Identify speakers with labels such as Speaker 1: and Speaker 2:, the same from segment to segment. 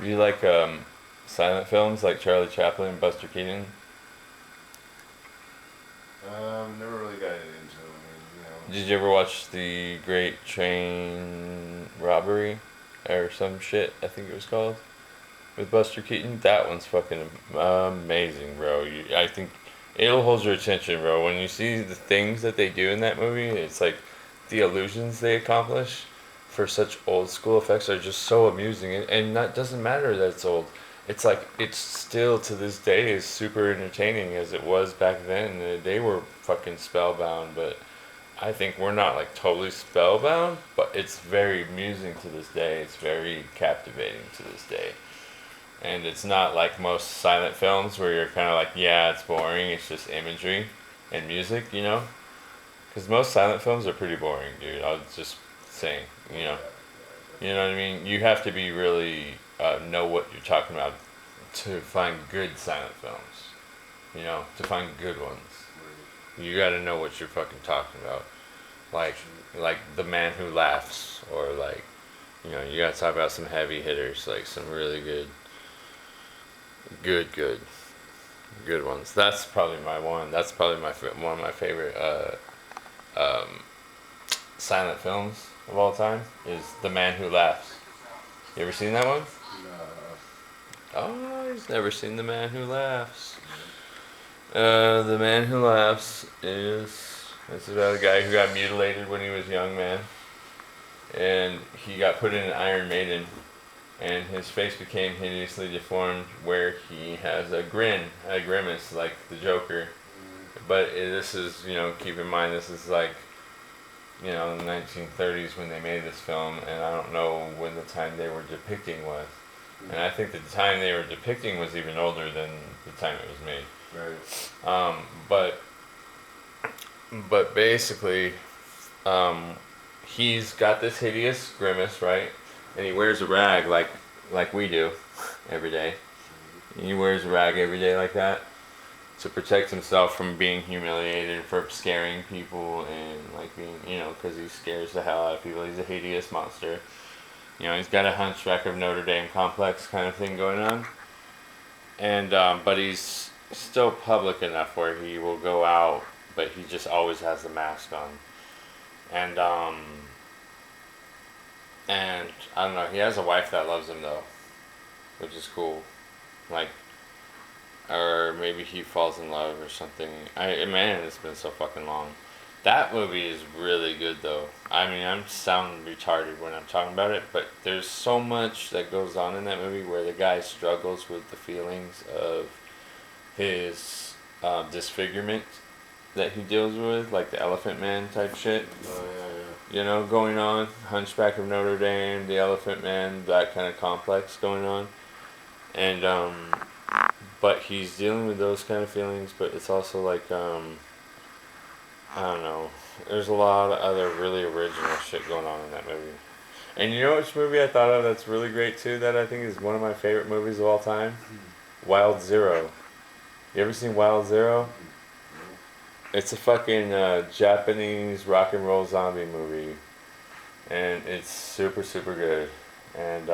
Speaker 1: you like silent films like Charlie Chaplin and Buster Keaton?
Speaker 2: Never really got into them. I mean,
Speaker 1: Did you ever watch The Great Train Robbery or some shit? I think it was called with Buster Keaton. That one's fucking amazing, bro. I think it'll hold your attention, bro. When you see the things that they do in that movie, it's like the illusions they accomplish for such old school effects are just so amusing, and that doesn't matter that it's old. It's like it's still to this day is super entertaining as it was back then. They were fucking spellbound, but I think we're not like totally spellbound, but it's very amusing to this day. It's very captivating to this day. And it's not like most silent films where you're kind of like, yeah, it's boring. It's just imagery and music, you know? Because most silent films are pretty boring, dude. I was just saying, you know. You know what I mean? You have to be really know what you're talking about to find good silent films. You know, to find good ones. You gotta know what you're fucking talking about. Like The Man Who Laughs, or like, you know, you gotta talk about some heavy hitters, like some really good ones. That's probably my one. That's probably one of my favorite um, silent films of all time is The Man Who Laughs. You ever seen that one? Oh, he's never seen The Man Who Laughs. The Man Who Laughs it's about a guy who got mutilated when he was young, man, and he got put in an Iron Maiden, and his face became hideously deformed, where he has a grimace like the Joker. But this is, you know, keep in mind this is like, you know, in the 1930s when they made this film, and I don't know when the time they were depicting was. And I think the time they were depicting was even older than the time it was made.
Speaker 2: Right.
Speaker 1: But basically, he's got this hideous grimace, right? And he wears a rag like we do every day. He wears a rag every day like that to protect himself from being humiliated, for scaring people, and like being, you know, because he scares the hell out of people. He's a hideous monster. You know, he's got a Hunchback of Notre Dame complex kind of thing going on. And but he's still public enough where he will go out, but he just always has the mask on. And and I don't know, he has a wife that loves him though, which is cool. Like, or maybe he falls in love or something. Man, it's been so fucking long. That movie is really good though. I mean, I'm sounding retarded when I'm talking about it, but there's so much that goes on in that movie where the guy struggles with the feelings of his disfigurement that he deals with, like the Elephant Man type shit.
Speaker 2: Oh
Speaker 1: You know, going on. Hunchback of Notre Dame, the Elephant Man, that kind of complex going on. And but he's dealing with those kind of feelings, but it's also like I don't know. There's a lot of other really original shit going on in that movie. And you know which movie I thought of that's really great too, that I think is one of my favorite movies of all time? Wild Zero. You ever seen Wild Zero? It's a fucking Japanese rock and roll zombie movie. And it's super, super good. And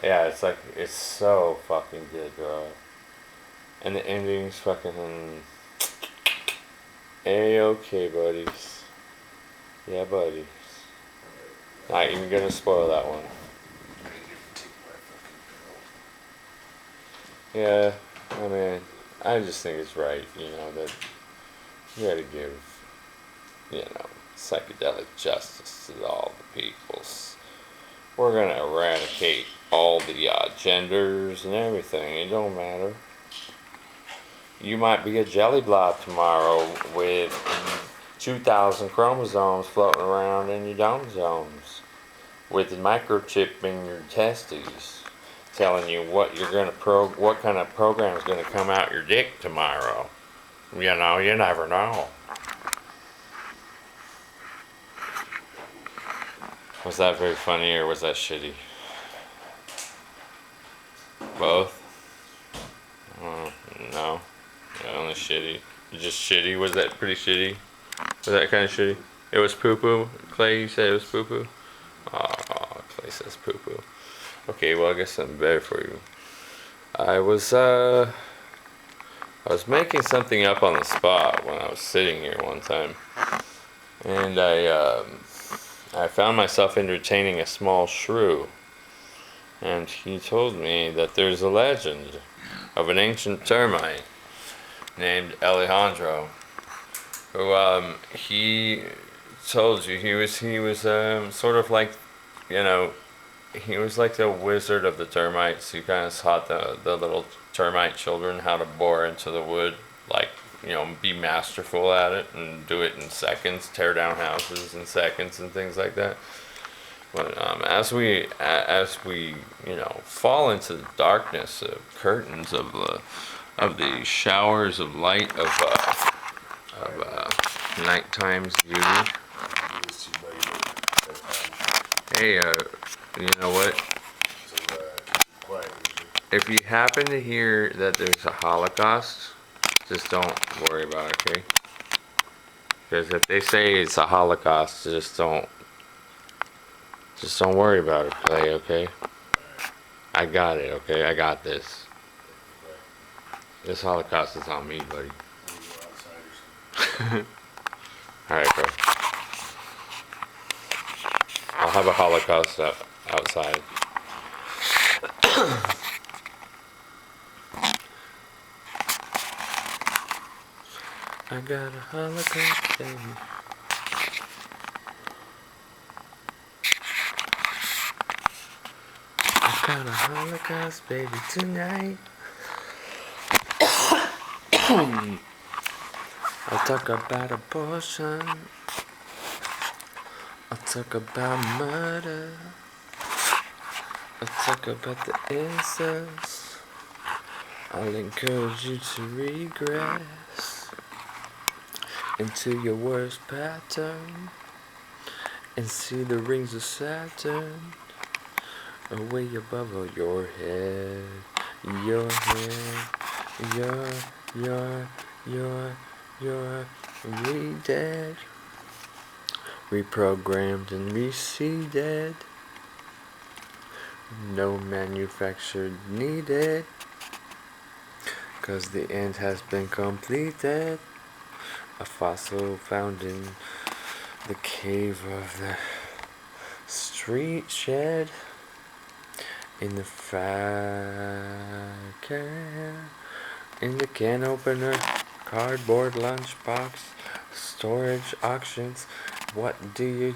Speaker 1: yeah, it's like, it's so fucking good, bro. And the ending's fucking A-okay, buddies. Yeah, buddies. Not even gonna spoil that one. Yeah, I mean, I just think it's right, you know, that you gotta give, you know, psychedelic justice to all the peoples. We're gonna eradicate all the genders and everything. It don't matter. You might be a jelly blob tomorrow with 2,000 chromosomes floating around in your dome zones, with the microchip in your testes, telling you what you're gonna what kind of program is gonna come out your dick tomorrow. You know, you never know. Was that very funny or was that shitty? Both? No. Yeah, only shitty. Just shitty? Was that pretty shitty? Was that kind of shitty? It was poo poo. Clay, you said it was poo poo? Oh, Clay says poo poo. Okay, well I guess something better for you. I was making something up on the spot when I was sitting here one time, and I found myself entertaining a small shrew, and he told me that there's a legend of an ancient termite named Alejandro, who he told you he was sort of like, you know, he was like the wizard of the termites. He kind of taught the little termite children how to bore into the wood, like, be masterful at it and do it in seconds, tear down houses in seconds and things like that. But as we fall into the darkness of curtains of the showers of light of nighttime's beauty. Hey, you know what? If you happen to hear that there's a Holocaust, just don't worry about it, okay? Because if they say it's a Holocaust, just don't worry about it, Clay, okay? I got it, okay? I got this. This Holocaust is on me, buddy. Alright, bro. I'll have a Holocaust outside. I got a Holocaust, baby. I got a Holocaust, baby, tonight. I'll talk about abortion. I'll talk about murder. I'll talk about the incest. I'll encourage you to regress into your worst pattern and see the rings of Saturn away above your head, your head, we dead, reprogrammed and reseeded, no manufactured needed, 'cause the end has been completed. A fossil found in the cave of the street shed, in the in the can opener, cardboard lunchbox, storage auctions. What do you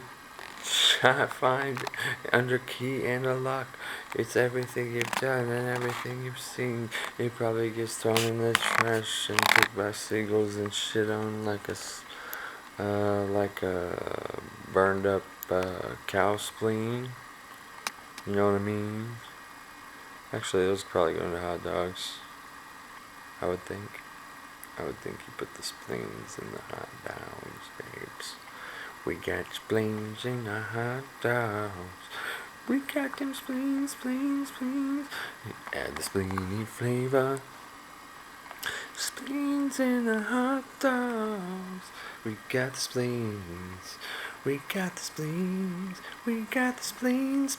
Speaker 1: find under key and a lock? It's everything you've done and everything you've seen. It probably gets thrown in the trash and picked by seagulls and shit on like a burned up cow spleen. You know what I mean? Actually, those probably go into hot dogs. I would think you put the spleens in the hot dogs, babes. We got spleens in the hot dogs. We got them spleens. Add the spleeny flavor. Spleens in the hot dogs. We got the spleens. We got the spleens. We got the spleens.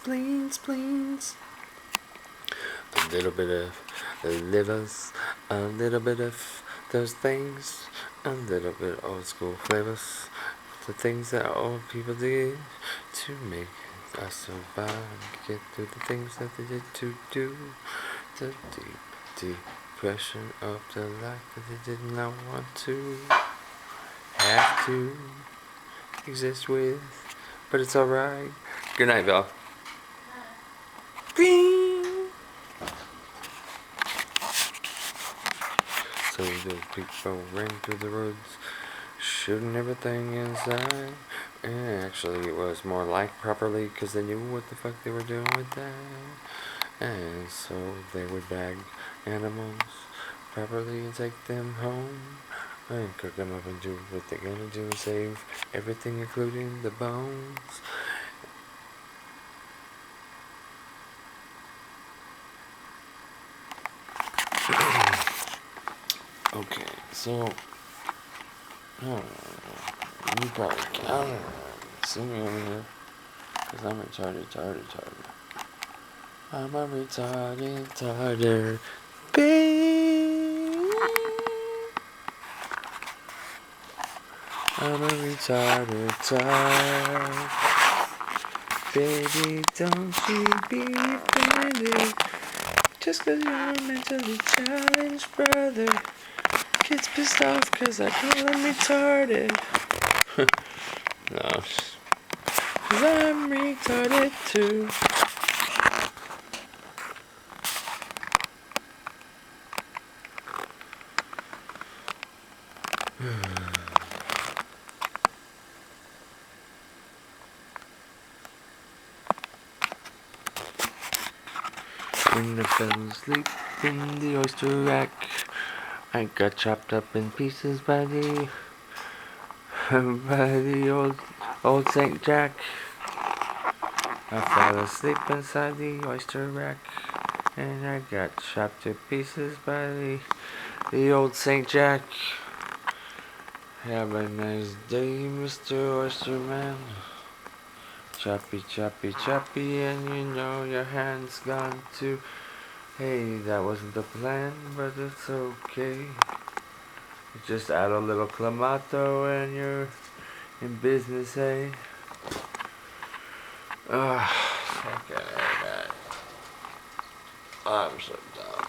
Speaker 1: A little bit of livers, a little bit of those things, a little bit old school flavors, the things that old people did to make us survive, get through the things that they did to do, the deep depression of their life that they did not want to have to exist with, but it's alright. Good night, Val. Bing! So those people ran through the woods, shooting everything inside. And actually it was more like properly, because they knew what the fuck they were doing with that. And so they would bag animals properly and take them home and cook them up and do what they're gonna do and save everything, including the bones. Okay, so you probably can't see me over here because I'm retarded. I'm a retarded, babe. I'm a retarded, baby. Don't you be offended just 'cause you're a mentally challenged brother. Kids pissed off 'cause I call him retarded. No, 'cause I'm retarded too. When I fell asleep in the oyster rack, I got chopped up in pieces by the old Saint Jack. I fell asleep inside the oyster rack, and I got chopped to pieces by the old Saint Jack. Have a nice day, Mr. Oyster Man. Choppy, choppy, choppy, and you know your hand's gone too. Hey, that wasn't the plan, but it's okay. Just add a little clamato and you're in business, eh? Fuck it, I'm so dumb.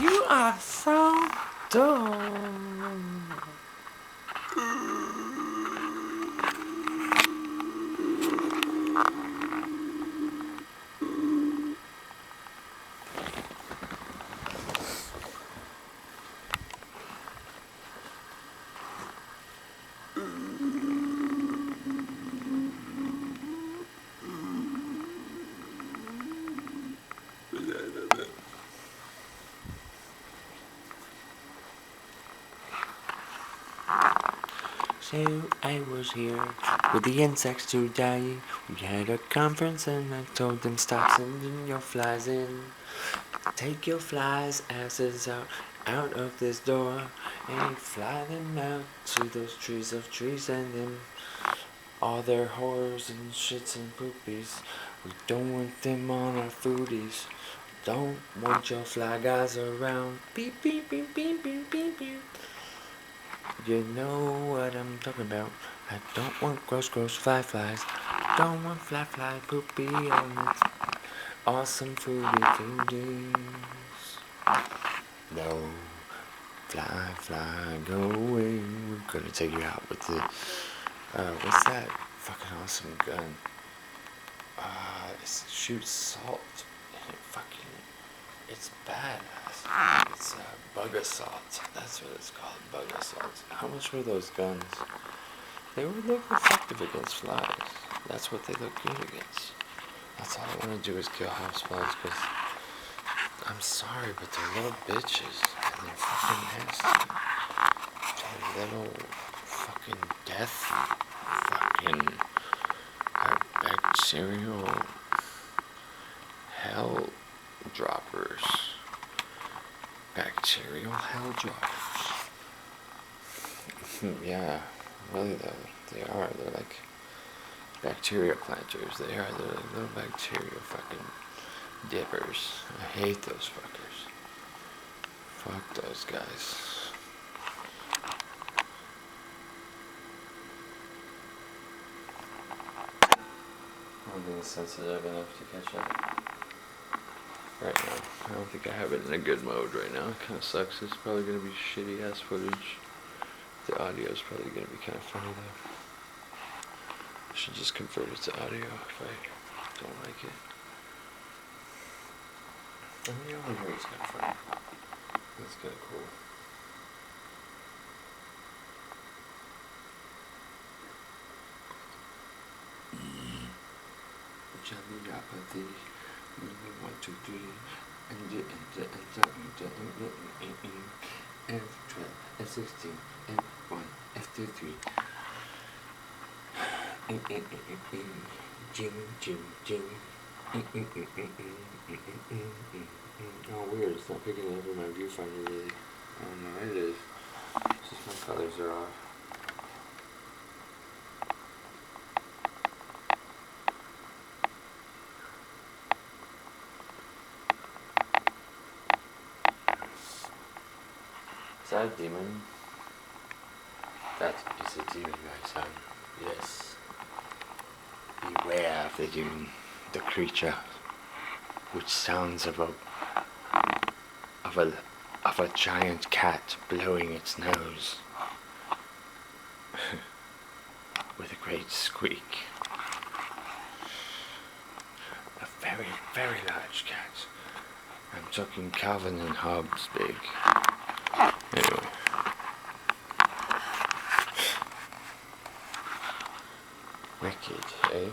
Speaker 1: You are so dumb. So I was here with the insects to die. We had a conference and I told them stop sending your flies in. Take your flies asses out of this door and fly them out to those trees of trees and them all their horrors and shits and poopies. We don't want them on our foodies. Don't want your fly guys around. Beep beep beep beep beep beep beep. You know what I'm talking about. I don't want gross flies. Don't want fly poopy on its awesome foodies. No, fly, go away. We're gonna take you out with the, what's that fucking awesome gun? It shoots salt and it's badass. It's bug assault. That's what it's called, bug assault. How much were those guns? They would look effective against flies. That's what they look good against. That's all I want to do is kill houseflies because I'm sorry, but they're little bitches and they're fucking nasty. They're little fucking death fucking bacterial hell droppers. Bacterial hell droppers. Yeah, really though, they are. They're like bacteria planters. They're like little bacteria fucking dippers. I hate those fuckers. Fuck those guys. I'm being sensitive enough to catch up right now. I don't think I have it in a good mode right now. It kind of sucks. It's probably going to be shitty ass footage. The audio is probably going to be kind of funny though. I should just convert it to audio if I don't like it. I mean, the only way is kind of funny. That's kind of cool. Jelly apathy. 1, 2, 3. F12, F16, F1, F23. Jing, jing, jing. Oh, weird. It's not picking up in my viewfinder really. Oh no, it is. It's just my colors are off. Is that a demon? That is a demon, my son. Yes. Beware of the demon, the creature, which sounds of a giant cat blowing its nose with a great squeak. A very, very large cat. I'm talking Calvin and Hobbes big. Anyway. Wicked, eh?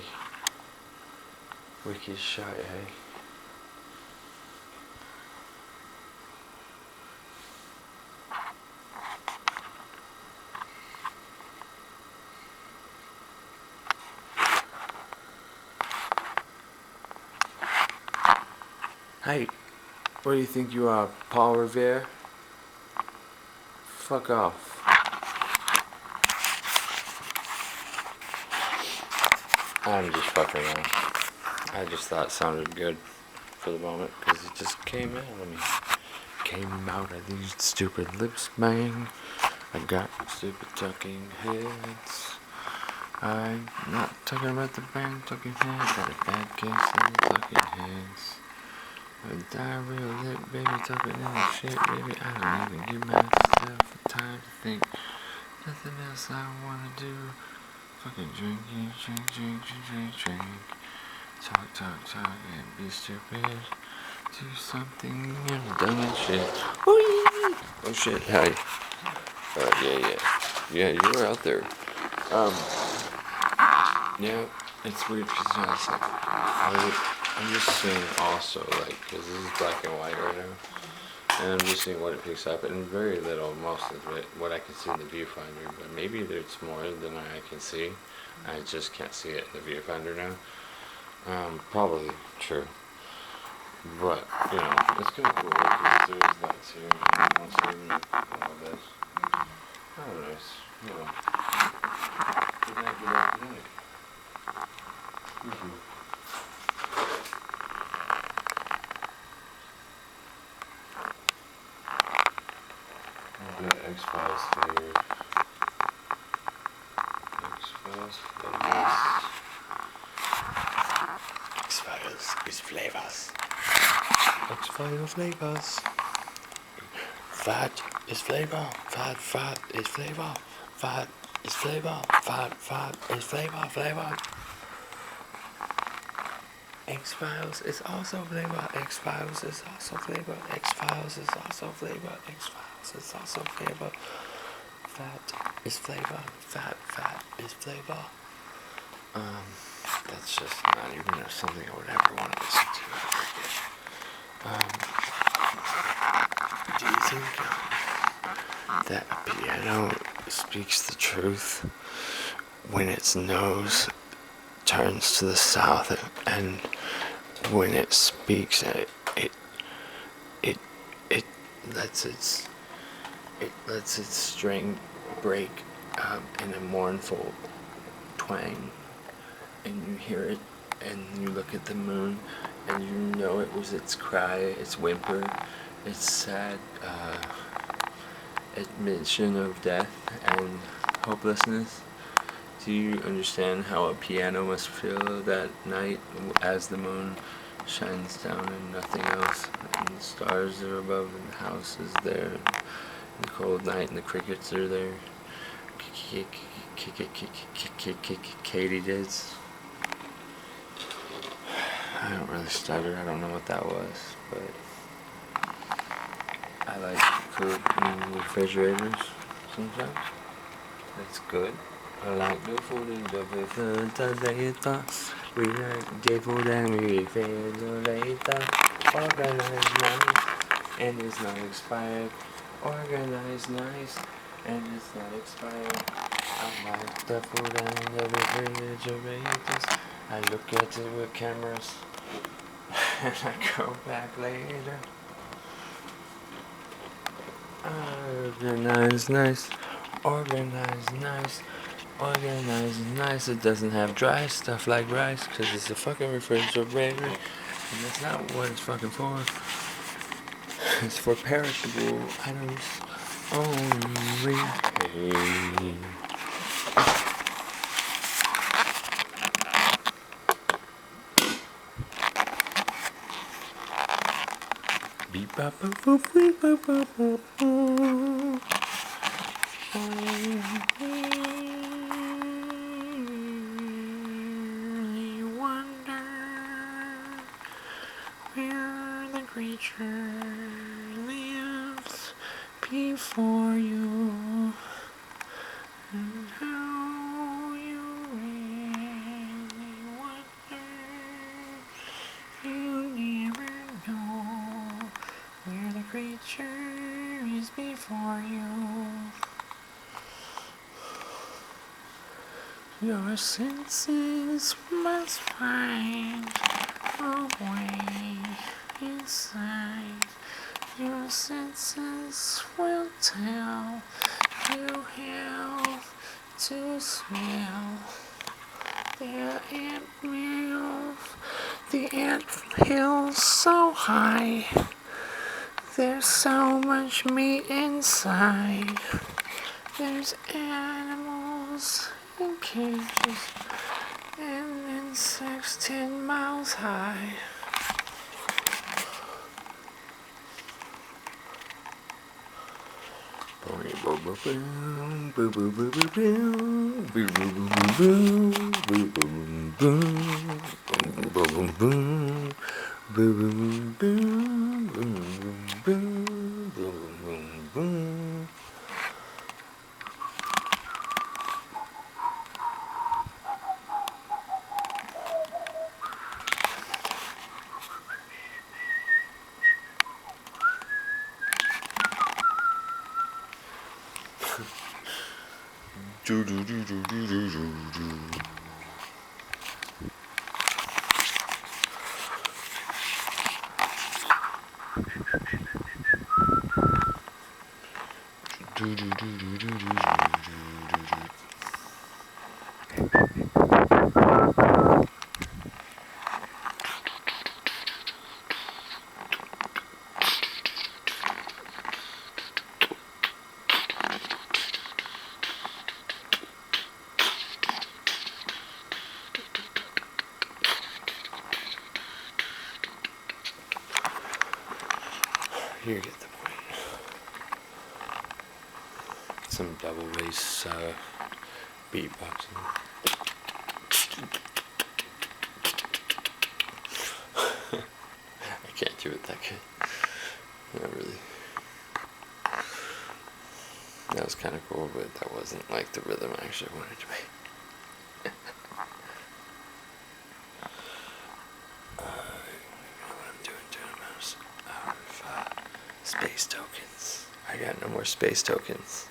Speaker 1: Wicked shot, eh? Hey, what do you think you are, Paul Revere? Fuck off. I'm just fucking around. I just thought it sounded good for the moment because it just came out of me. Came out of these stupid lips, man. I got stupid talking heads. I'm not talking about the band talking heads. Got a bad case of the talking heads. A diarrhea lip, baby, talking that shit, baby. I don't even give myself the time to think. Nothing else I wanna do. Fucking drink, drink. Talk, and be stupid. Do something dumb and shit. Whee! Oh shit, hi. Yeah, you were out there. Yeah, it's weird because I'm just seeing also, like, because this is black and white right now, and I'm just seeing what it picks up, and very little, most of it, what I can see in the viewfinder, but maybe there's more than I can see. I just can't see it in the viewfinder now. Probably true. But, you know, it's kind of cool because there's that too, and once you all this. Oh, nice. You know. Good night. I've got X-Files flavors. X-Files flavors. X-Files is flavors. X-Files flavors. Fat is flavor. Fat is flavor. Fat is flavor. Fat is flavor. X-Files is also flavor. X-Files is also flavor. X-Files is also flavor. X-Files is also flavor. Fat is flavor. Fat is flavor. That's just not even something I would ever want to listen to ever again. Do you think that a piano speaks the truth when its nose turns to the south, and when it speaks, it lets its string break in a mournful twang, and you hear it, and you look at the moon, and you know it was its cry, its whimper, its sad admission of death and hopelessness. Do you understand how a piano must feel that night as the moon shines down and nothing else, and the stars are above and the house is there, and the cold night and the crickets are there? Katydids. I don't really stutter, I don't know what that was, but I like food in refrigerators sometimes. That's good. I like the food in the refrigerator. We like the food and we refrigerator. Organized nice, and it's not expired. Organized nice, and it's not expired. I like the food in the refrigerators. I look at it with cameras, and I go back later. Organized nice. Organized nice. Organized nice. It doesn't have dry stuff like rice, because it's a fucking refrigerator, and that's not what it's fucking for. It's for perishable items only hate. Beep bop boop boop beep bop bop bop boop. You wonder where the creature lives before you, and how you really wonder. You never know where the creature is before you. Your senses must find a way inside. Your senses will tell you how to smell the ant hill. The ant hill's so high. There's so much meat inside. There's animals in cages and insects 10 miles high. You get the point. Some double bass beatboxing. I can't do it that good. Not really. That was kind of cool, but that wasn't like the rhythm I actually wanted to be. Space tokens. I got no more space tokens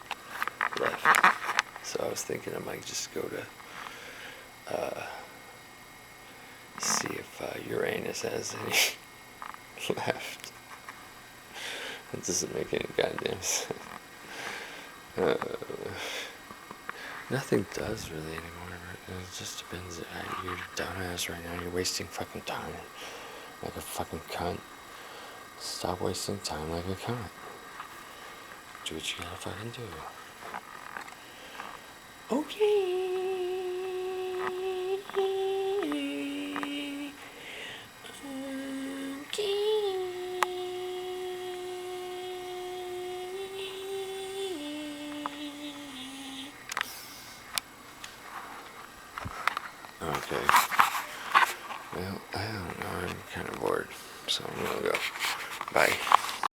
Speaker 1: left. So I was thinking I might just go to see if Uranus has any left. That doesn't make any goddamn sense. Nothing does really anymore. It just depends. You're a dumbass right now. You're wasting fucking time like a fucking cunt. Stop wasting time like a cunt. Do what you gotta fucking do. Okay. Okay. Well, I don't know. I'm kind of bored, so I'm gonna go. Bye.